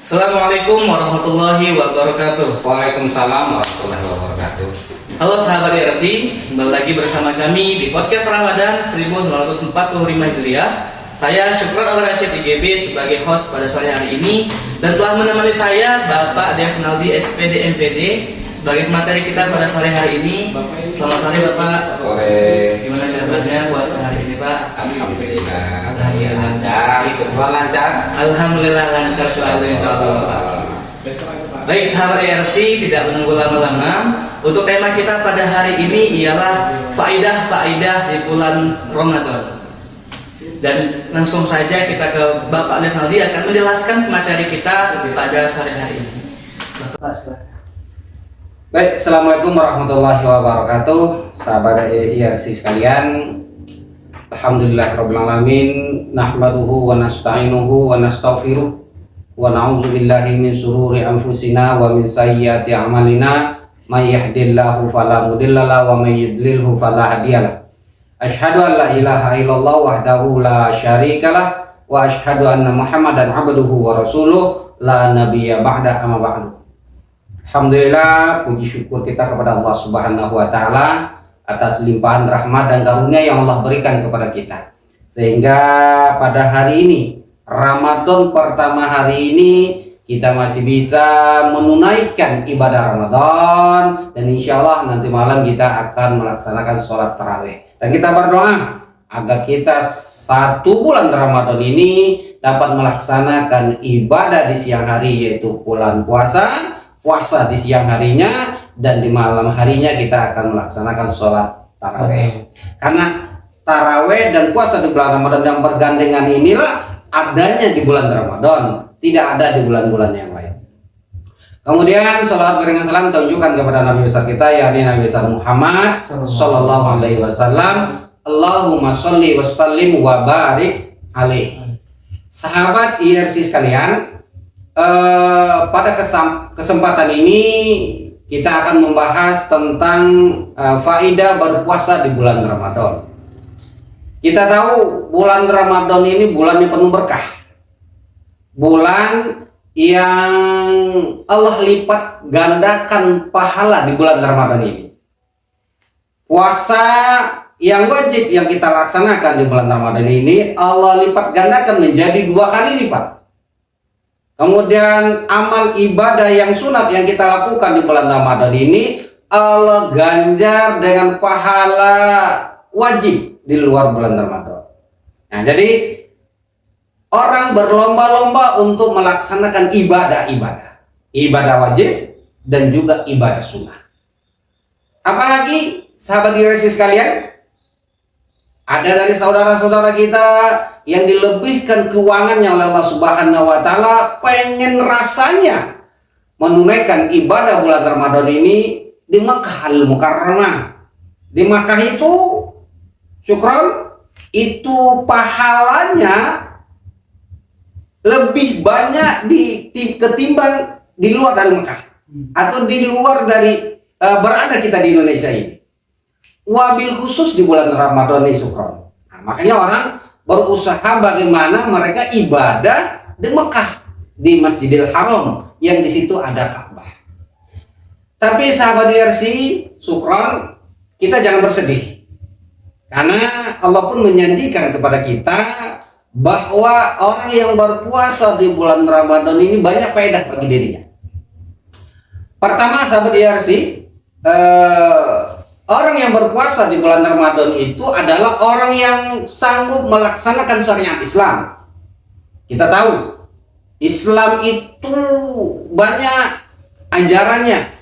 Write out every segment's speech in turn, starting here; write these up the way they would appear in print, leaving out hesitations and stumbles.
Assalamualaikum warahmatullahi wabarakatuh. Waalaikumsalam warahmatullahi wabarakatuh. Halo sahabat IRC, kembali lagi bersama kami di podcast Ramadan 1445 Hijriah. Saya Syukron Al-Rasyid IGB sebagai host pada sore hari ini, dan telah menemani saya Bapak Devnaldi SPD MPD sebagai materi kita pada sore hari ini. Selamat sore Bapak. Sore. Gimana kabarnya puasa hari ini Pak? Alhamdulillah. Lancar. Syukur lancar. Alhamdulillah lancar selalu insyaallah Bapak. Baik sahabat IRC, tidak menunggu lama-lama, untuk tema kita pada hari ini ialah faidah-faidah di bulan Ramadan. Dan langsung saja kita ke Bapak Devnaldi akan menjelaskan materi kita pada sore hari ini. Bapak silakan. Baik, assalamualaikum warahmatullahi wabarakatuh. Sahabat IRC sekalian, alhamdulillahirabbil alamin, nahmaduhu wa nasta'inuhu wa nastaghfiruh wa na'udzu billahi min syururi anfusina wa min sayyiati a'malina, may yahdihillahu fala mudhillalah wa may yudlilhu fala hadiyalah. Asyhadu an la ilaha illallah wahdahu la syarikalah wa asyhadu anna Muhammadan abduhu wa rasuluh la nabiyya ba'da amma ba'du. Alhamdulillah, puji syukur kita kepada Allah Subhanahu wa taala atas limpahan rahmat dan karunia yang Allah berikan kepada kita. Sehingga pada hari ini, Ramadan pertama hari ini, kita masih bisa menunaikan ibadah Ramadan, dan insya Allah nanti malam kita akan melaksanakan sholat tarawih. Dan kita berdoa agar kita satu bulan Ramadan ini dapat melaksanakan ibadah di siang hari, yaitu bulan puasa di siang harinya, dan di malam harinya kita akan melaksanakan sholat tarawih. Karena tarawih dan puasa di bulan Ramadan yang bergandengan inilah adanya di bulan Ramadan, tidak ada di bulan-bulan yang lain. Kemudian salawat beriringan salam tunjukkan kepada Nabi besar kita, yakni Nabi besar Muhammad sallallahu alaihi wasallam. Allahumma sholli wa sallim wa barik alaihi. Sahabat IRC sekalian, pada kesempatan ini kita akan membahas tentang faidah berpuasa di bulan Ramadan. Kita tahu bulan Ramadan ini bulan yang penuh berkah, bulan yang Allah lipat gandakan pahala di bulan Ramadan ini. Puasa yang wajib yang kita laksanakan di bulan Ramadan ini Allah lipat gandakan menjadi 2 kali lipat. Kemudian amal ibadah yang sunat yang kita lakukan di bulan Ramadan ini Allah ganjar dengan pahala wajib di luar bulan Ramadan. Nah, jadi orang berlomba-lomba untuk melaksanakan ibadah wajib dan juga ibadah sunnah. Apalagi sahabat IRC sekalian, ada dari saudara-saudara kita yang dilebihkan keuangannya oleh Allah Subhanahu wa taala, pengen rasanya menunaikan ibadah bulan Ramadan ini di Makkah Al-Mukarramah. Di Makkah itu syukron, itu pahalanya lebih banyak ketimbang di luar dari Makkah atau di luar dari berada kita di Indonesia ini. Wabil khusus di bulan Ramadan ini syukron. Nah, makanya orang berusaha bagaimana mereka ibadah di Mekah, di Masjidil Haram yang di situ ada Ka'bah. Tapi sahabat IRC syukron, kita jangan bersedih, karena Allah pun menjanjikan kepada kita bahwa orang yang berpuasa di bulan Ramadan ini banyak faedah bagi dirinya. Pertama sahabat IRC, orang yang berpuasa di bulan Ramadan itu adalah orang yang sanggup melaksanakan syariat Islam. Kita tahu Islam itu banyak ajarannya,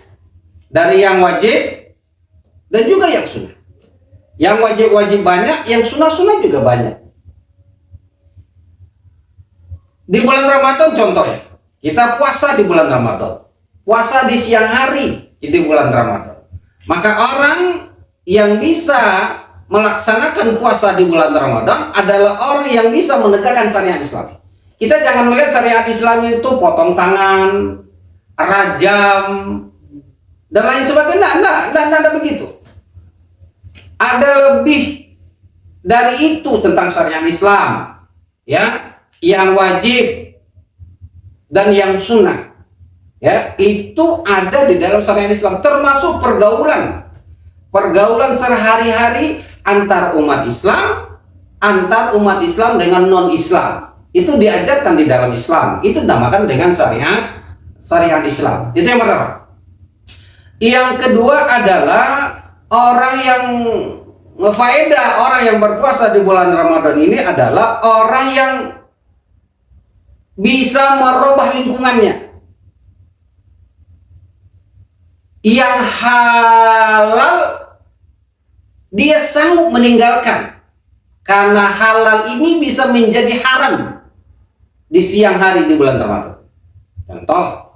dari yang wajib dan juga yang sunnah. Yang wajib-wajib banyak, yang sunnah-sunnah juga banyak. Di bulan Ramadan contohnya, kita puasa di bulan Ramadan, puasa di siang hari di bulan Ramadan. Maka orang yang bisa melaksanakan puasa di bulan Ramadan adalah orang yang bisa menegakkan syariat Islam. Kita jangan melihat syariat Islam itu potong tangan, rajam, dan lain sebagainya. Tidak begitu. Ada lebih dari itu tentang syariat Islam, ya, yang wajib dan yang sunnah. Ya, itu ada di dalam syariat Islam, termasuk pergaulan sehari-hari antar umat Islam dengan non-Islam. Itu diajarkan di dalam Islam. Itu dinamakan dengan syariat Islam. Itu yang pertama. Yang kedua adalah orang yang faedah, orang yang berpuasa di bulan Ramadan ini adalah orang yang bisa merubah lingkungannya. Yang halal dia sanggup meninggalkan, karena halal ini bisa menjadi haram di siang hari di bulan Ramadan. Contoh,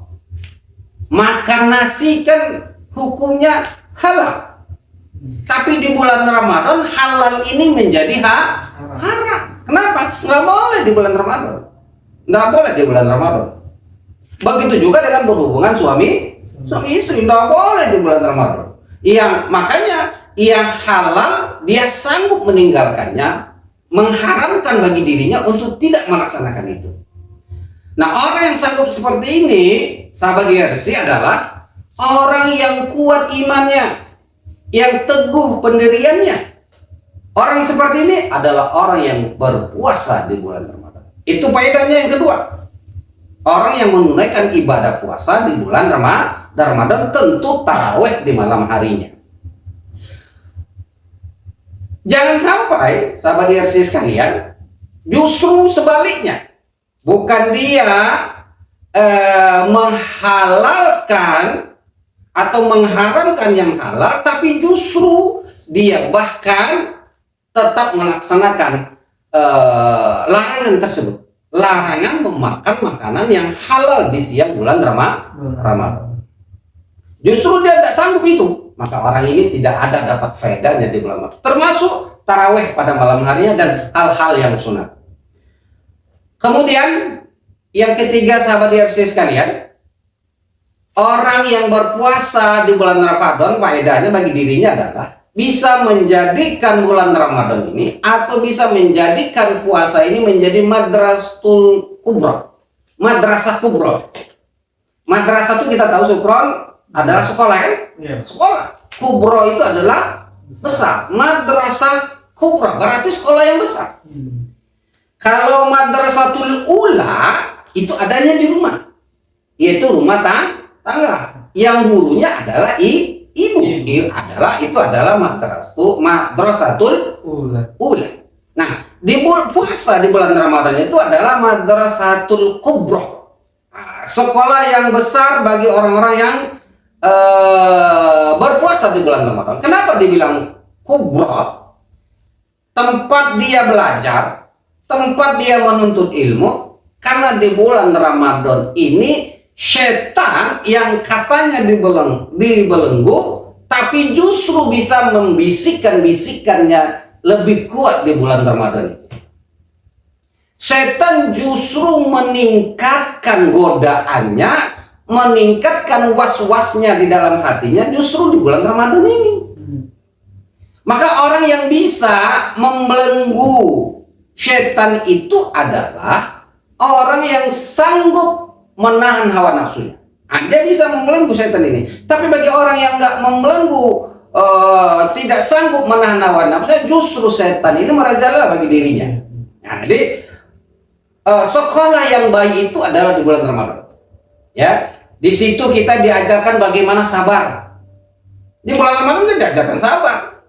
makan nasi kan hukumnya halal, tapi di bulan Ramadan halal ini menjadi haram. Kenapa? Nggak boleh di bulan Ramadan. Nggak boleh di bulan Ramadan. Begitu juga dengan berhubungan suami istri, nggak boleh di bulan Ramadan. Makanya yang halal dia sanggup meninggalkannya, mengharamkan bagi dirinya untuk tidak melaksanakan itu. Nah, orang yang sanggup seperti ini, sahabat GRC, adalah orang yang kuat imannya, yang teguh pendiriannya. Orang seperti ini adalah orang yang berpuasa di bulan Ramadan. Itu faedahnya yang kedua. Orang yang menunaikan ibadah puasa di bulan Ramadan tentu tarawih di malam harinya. Jangan sampai sahabat DRC sekalian, justru sebaliknya, bukan dia menghalalkan atau mengharamkan yang halal, tapi justru dia bahkan tetap melaksanakan larangan tersebut. Larangan memakan makanan yang halal di siang bulan Ramadan. Justru dia tidak sanggup itu, maka orang ini tidak ada dapat faedahnya di bulan Ramadan, termasuk tarawih pada malam harinya dan hal-hal yang sunat. Kemudian yang ketiga sahabat DRC sekalian, orang yang berpuasa di bulan Ramadan faedahnya bagi dirinya adalah bisa menjadikan bulan Ramadan ini atau bisa menjadikan puasa ini menjadi madrasah kubra. Madrasah kubra. Madrasah itu kita tahu Sukron adalah sekolah kan? Yeah. Sekolah. Kubra itu adalah besar. Madrasah kubra berarti sekolah yang besar. Kalau madrasatul ula itu adanya di rumah, yaitu rumah tangga. Yang gurunya adalah ibu. Itu adalah madrasatul ula. Nah, di puasa di bulan Ramadan itu adalah madrasatul kubra. Sekolah yang besar bagi orang-orang yang berpuasa di bulan Ramadan. Kenapa dibilang kubra? Tempat dia belajar, tempat dia menuntut ilmu, karena di bulan Ramadan ini setan yang katanya dibelenggu, tapi justru bisa membisikkan-bisikannya lebih kuat di bulan Ramadan itu. Setan justru meningkatkan godaannya, meningkatkan was-wasnya di dalam hatinya justru di bulan Ramadan ini. Maka orang yang bisa membelenggu setan itu adalah orang yang sanggup menahan hawa nafsunya. Dia bisa membelenggu setan ini. Tapi bagi orang yang nggak membelenggu, tidak sanggup menahan hawa nafsunya, justru setan ini merajalela bagi dirinya. Nah, jadi sekolah yang baik itu adalah di bulan Ramadan. Ya, di situ kita diajarkan bagaimana sabar. Di bulan Ramadan kita diajarkan sabar.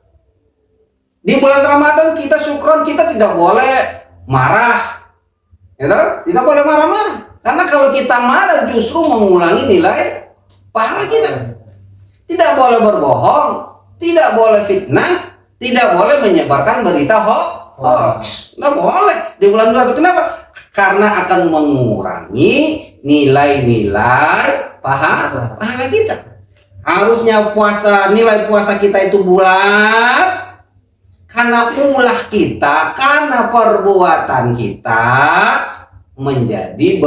Di bulan Ramadan kita syukron, kita tidak boleh marah, ya, tidak boleh marah-marah. Karena kalau kita marah justru mengulangi nilai pahala kita. Tidak boleh berbohong, tidak boleh fitnah, tidak boleh menyebarkan berita hoax. Tidak boleh di bulan Ramadan. Kenapa? Karena akan mengurangi nilai-nilai pahala kita. Harusnya nilai puasa kita itu bulat, karena ulah kita, karena perbuatan kita menjadi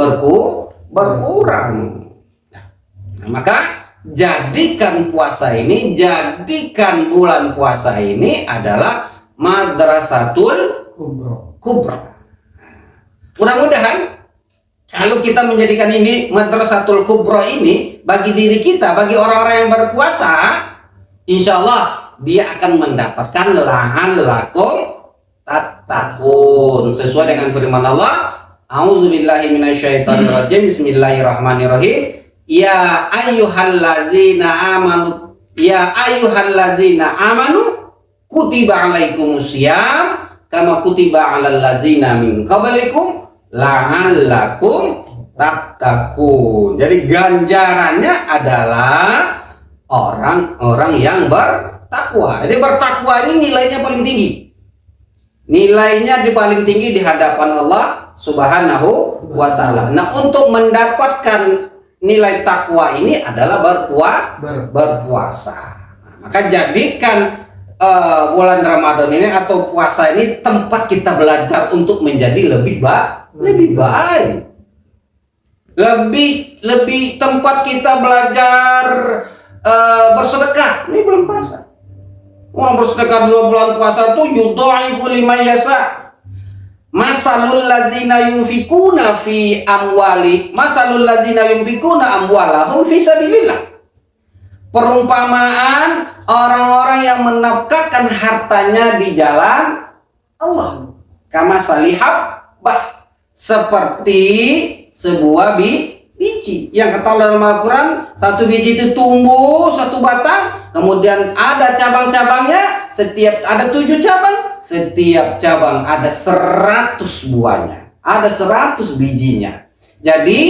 berkurang. Nah, maka jadikan bulan puasa ini adalah madrasatul kubra. Mudah-mudahan Kalau kita menjadikan ini madrasatul kubra ini bagi diri kita, bagi orang-orang yang berpuasa, insya Allah dia akan mendapatkan la'allakum tattaqun, sesuai dengan firman Allah. A'udzubillahi minasyaitonirrajim. Bismillahirrahmanirrahim. Ya ayyuhallazina amanu, ya ayyuhallazina amanu kutiba alaikumusiyam kama kutiba alal ladzina min qablikum la'allakum tattaqun. Jadi ganjarannya adalah orang-orang yang bertakwa. Jadi bertakwa ini nilainya paling tinggi. Nilainya paling tinggi di hadapan Allah Subhanahu wa taala. Nah, untuk mendapatkan nilai takwa ini adalah berpuasa. Nah, maka jadikan bulan Ramadan ini atau puasa ini tempat kita belajar untuk menjadi lebih baik. Lebih tempat kita belajar bersedekah. Ini belum puasa. Orang bersedekah 2 bulan puasa tuh yudha'ifu liman yasha. Masalul ladzina yunfikuna fi amwali, masalul ladzina yunfikuna amwalahum fi sabilillah. Perumpamaan orang-orang yang menafkahkan hartanya di jalan Allah. Kama salihab bah, seperti sebuah biji yang kata dalam Al-Quran, satu biji itu tumbuh satu batang, kemudian ada cabang-cabangnya, setiap ada 7 cabang, setiap cabang ada 100 buahnya, ada 100 bijinya. Jadi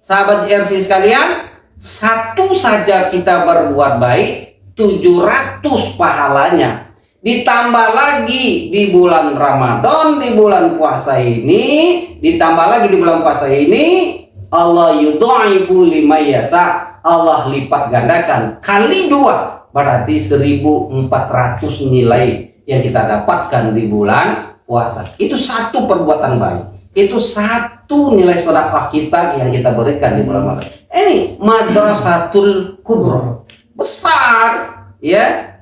sahabat RC sekalian, satu saja kita berbuat baik 700 pahalanya. Ditambah lagi di bulan Ramadan, di bulan puasa ini, ditambah lagi di bulan puasa ini, Allah yudha'ifu liman yasha, Allah lipat gandakan kali 2, berarti 1400 nilai yang kita dapatkan di bulan puasa. Itu satu perbuatan baik, itu satu nilai sedekah kita yang kita berikan di bulan Ramadan. Ini madrasatul kubra, besar ya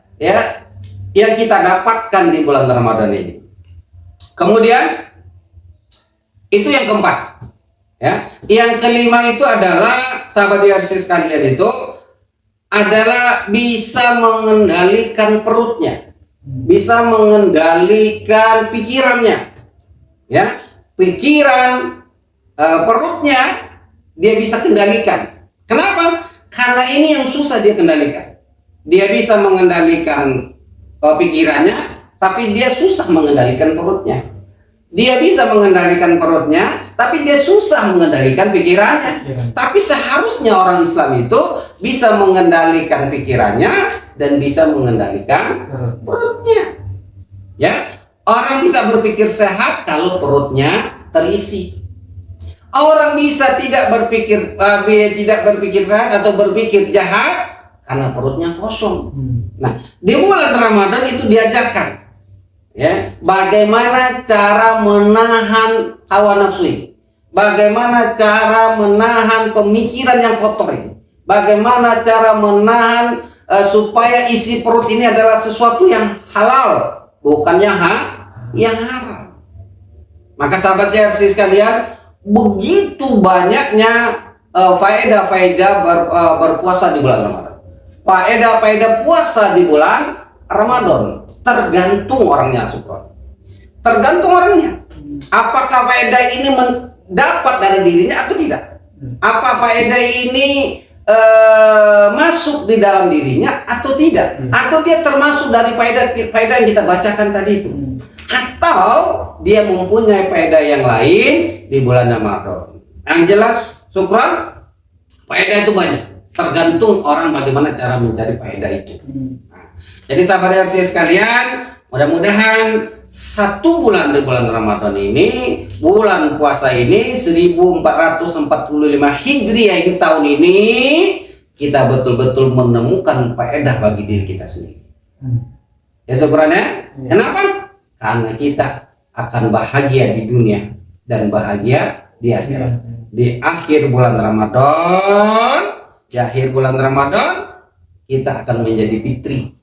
yang kita dapatkan di bulan Ramadan ini. Kemudian itu yang keempat ya. Yang kelima itu adalah sahabat RC sekalian, itu adalah bisa mengendalikan perutnya, bisa mengendalikan pikirannya ya. Pikiran perutnya dia bisa kendalikan. Kenapa? Karena ini yang susah dia kendalikan. Dia bisa mengendalikan pikirannya, tapi dia susah mengendalikan perutnya. Dia bisa mengendalikan perutnya, tapi dia susah mengendalikan pikirannya. Tapi seharusnya orang Islam itu bisa mengendalikan pikirannya dan bisa mengendalikan perutnya. Ya, orang bisa berpikir sehat kalau perutnya terisi. Orang bisa tidak berpikir sehat atau berpikir jahat karena perutnya kosong. Nah, di bulan Ramadan itu diajarkan ya, bagaimana cara menahan hawa nafsu, bagaimana cara menahan pemikiran yang kotor ini, bagaimana cara menahan supaya isi perut ini adalah sesuatu yang halal, bukannya yang haram. Maka sahabat CRC sekalian, begitu banyaknya faedah-faedah berpuasa di bulan Ramadan. Faedah-faedah puasa di bulan Ramadan tergantung orangnya, Sukron. Tergantung orangnya. Apakah faedah ini mendapat dari dirinya atau tidak? Apa faedah ini masuk di dalam dirinya atau tidak? Atau dia termasuk dari faedah yang kita bacakan tadi itu? Atau dia mempunyai faedah yang lain di bulan Ramadan? Yang jelas, Sukron, faedah itu banyak. Tergantung orang bagaimana cara mencari faedah itu. Nah, jadi sahabat RC sekalian, mudah-mudahan 1 bulan di bulan Ramadan ini, bulan puasa ini 1445 Hijriah ini, tahun ini kita betul-betul menemukan faedah bagi diri kita sendiri. Ya syukurannya. Kenapa? Karena kita akan bahagia di dunia dan bahagia di akhirat. Di akhir bulan Ramadan, di akhir bulan Ramadan kita akan menjadi fitri,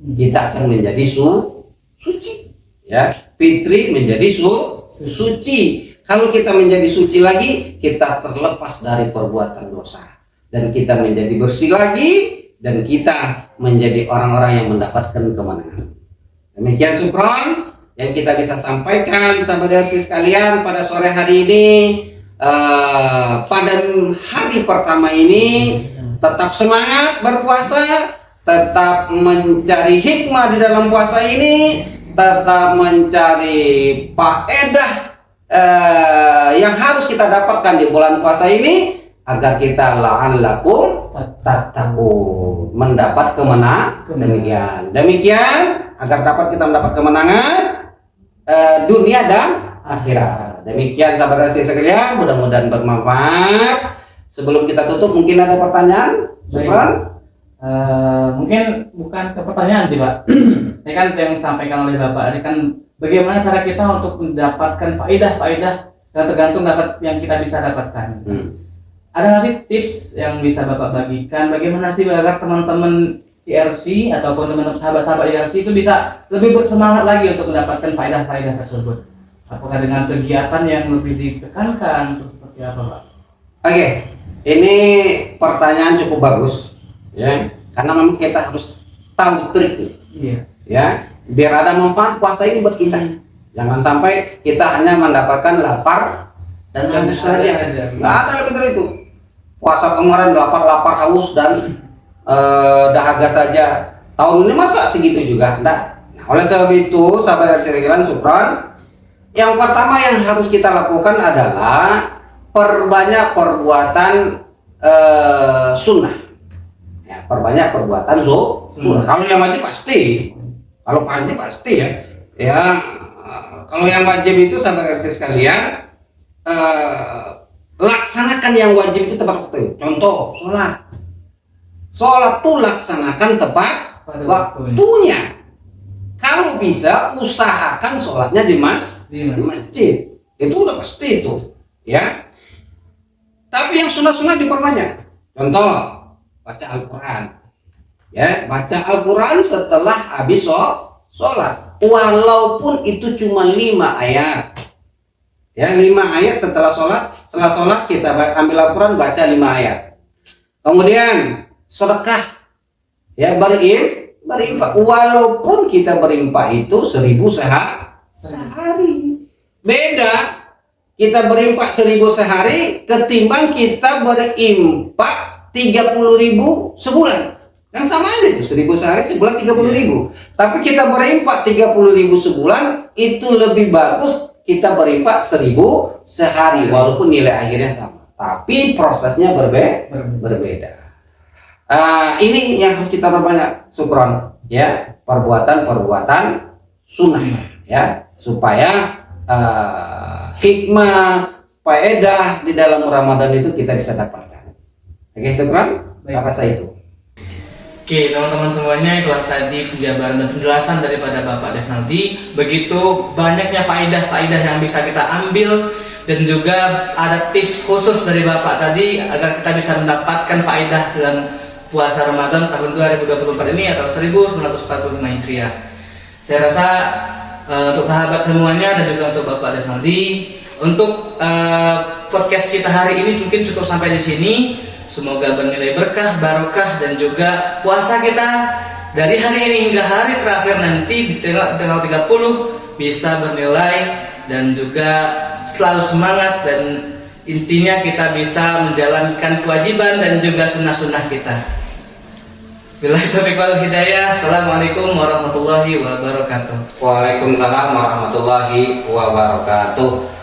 kita akan menjadi suci ya. Fitri menjadi suci Kalau kita menjadi suci lagi, kita terlepas dari perbuatan dosa. Dan kita menjadi bersih lagi, dan kita menjadi orang-orang yang mendapatkan kemenangan. Demikian syukron yang kita bisa sampaikan sahabat RC sekalian pada sore hari ini. Pada hari pertama ini tetap semangat berpuasa, tetap mencari hikmah di dalam puasa ini, tetap mencari faedah yang harus kita dapatkan di bulan puasa ini, agar kita la'allakum tattaqun, mendapat kemenangan. Demikian agar dapat kita mendapat kemenangan dunia dan akhirat. Demikian sahabat RC sekalian, mudah-mudahan bermanfaat. Sebelum kita tutup, mungkin ada pertanyaan? Syukran. Mungkin bukan ke pertanyaan sih Pak. Ini kan yang disampaikan oleh Bapak ini kan bagaimana cara kita untuk mendapatkan faedah-faedah yang tergantung dapat yang kita bisa dapatkan. Ada nggak sih tips yang bisa Bapak bagikan? Bagaimana sih agar teman-teman IRC ataupun teman-teman sahabat-sahabat IRC itu bisa lebih bersemangat lagi untuk mendapatkan faedah-faedah tersebut? Apakah dengan kegiatan yang lebih ditekankan atau seperti apa Pak? Oke, ini pertanyaan cukup bagus, ya. Karena memang kita harus tahu triknya. Iya. Ya, biar ada manfaat puasa ini buat kita. Jangan sampai kita hanya mendapatkan lapar dan haus saja. Nggak ada lebih dari itu. Puasa kemarin lapar haus dan dahaga saja. Tahun ini masa segitu juga? Nggak. Nah, oleh sebab itu, sahabat RC sekalian, syukran. Yang pertama yang harus kita lakukan adalah perbanyak perbuatan sunnah. Ya, perbanyak perbuatan sunnah. Kalau yang wajib pasti. Kalau wajib pasti ya. Ya, kalau yang wajib itu sahabat RC sekalian, laksanakan yang wajib itu tepat waktu. Contoh, sholat tuh laksanakan tepat waktunya. Kalau bisa usahakan sholatnya di masjid. Itu udah pasti itu, ya. Tapi yang sunnah-sunnah diperbanyak. Contoh, baca Al-Quran. Ya, baca Al-Quran setelah habis sholat. Walaupun itu cuma 5 ayat. Ya, 5 ayat setelah sholat. Setelah sholat kita ambil Al-Quran, baca 5 ayat. Kemudian sedekah. Ya, berinfak. Walaupun kita berinfak itu 1000 sehari. Beda kita berinfak 1000 sehari ketimbang kita berinfak 30.000 sebulan. Yang sama aja itu, 1000 sehari sebulan 30.000. Tapi kita berinfak 30.000 sebulan itu lebih bagus kita berinfak 1000 sehari walaupun nilai akhirnya sama. Tapi prosesnya berbeda. Ini yang harus kita perbanyak, syukron, ya, perbuatan sunnah, ya, supaya hikmah, faedah di dalam Ramadan itu kita bisa dapatkan. Oke, syukron, rasa itu. Oke, teman-teman semuanya, itulah tadi penjabaran dan penjelasan daripada Bapak Defnaldi. Begitu banyaknya faedah-faedah yang bisa kita ambil, dan juga ada tips khusus dari Bapak tadi agar kita bisa mendapatkan faedah dalam puasa Ramadan tahun 2024 ini atau 1945 Hijriah. Saya rasa untuk sahabat semuanya dan juga untuk Bapak Defnaldi, untuk podcast kita hari ini mungkin cukup sampai di sini. Semoga bernilai berkah, barokah, dan juga puasa kita dari hari ini hingga hari terakhir nanti di tanggal 30 bisa bernilai dan juga selalu semangat, dan intinya kita bisa menjalankan kewajiban dan juga sunnah-sunnah kita. Billahi taufiq wal hidayah. Assalamualaikum warahmatullahi wabarakatuh. Waalaikumsalam warahmatullahi wabarakatuh.